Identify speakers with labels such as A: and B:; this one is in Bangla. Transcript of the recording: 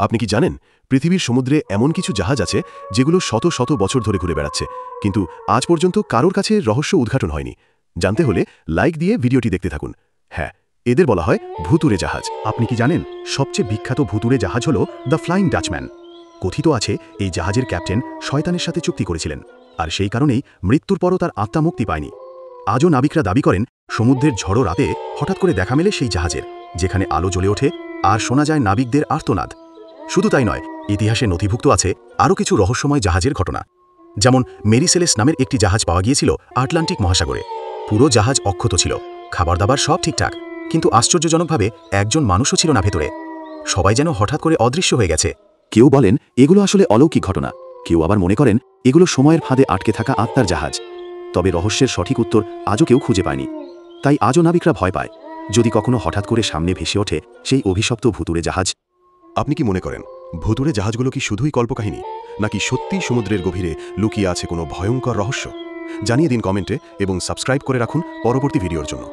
A: আপনি কি জানেন পৃথিবীর সমুদ্রে এমন কিছু জাহাজ আছে যেগুলো শত শত বছর ধরে ঘুরে বেড়াচ্ছে, কিন্তু আজ পর্যন্ত কারোর কাছে রহস্য উদ্ঘাটন হয়নি? জানতে হলে লাইক দিয়ে ভিডিওটি দেখতে থাকুন। হ্যাঁ, এদের বলা হয় ভুতুড়ে জাহাজ।
B: আপনি কি জানেন সবচেয়ে বিখ্যাত ভুতুড়ে জাহাজ হল দ্য ফ্লাইং ডাচম্যান? কথিত আছে এই জাহাজের ক্যাপ্টেন শয়তানের সাথে চুক্তি করেছিলেন, আর সেই কারণেই মৃত্যুর পরও তার আত্মা মুক্তি পায়নি। আজও নাবিকরা দাবি করেন সমুদ্রের ঝড়ো রাতে হঠাৎ করে দেখা মেলে সেই জাহাজের, যেখানে আলো জ্বলে ওঠে আর শোনা যায় নাবিকদের আর্তনাদ। শুধু তাই নয়, ইতিহাসে নথিভুক্ত আছে আরও কিছু রহস্যময় জাহাজের ঘটনা। যেমন মেরিসেলেস নামের একটি জাহাজ পাওয়া গিয়েছিল আটলান্টিক মহাসাগরে। পুরো জাহাজ অক্ষত ছিল, খাবার দাবার সব ঠিকঠাক, কিন্তু আশ্চর্যজনকভাবে একজন মানুষও ছিল না ভেতরে। সবাই যেন হঠাৎ করে অদৃশ্য হয়ে গেছে।
A: কেউ বলেন এগুলো আসলে অলৌকিক ঘটনা, কেউ আবার মনে করেন এগুলো সময়ের ফাঁদে আটকে থাকা আত্মার জাহাজ। তবে রহস্যের সঠিক উত্তর আজও কেউ খুঁজে পায়নি। তাই আজও নাবিকরা ভয় পায়, যদি কখনো হঠাৎ করে সামনে ভেসে ওঠে সেই অভিশপ্ত ভুতুড়ে জাহাজ। আপনি কি মনে করেন ভুতুড়ে জাহাজগুলো কি শুধুই কল্পকাহিনী, নাকি সত্যিই সমুদ্রের গভীরে লুকিয়ে আছে কোনো ভয়ঙ্কর রহস্য? জানিয়ে দিন কমেন্টে এবং সাবস্ক্রাইব করে রাখুন পরবর্তী ভিডিওর জন্য।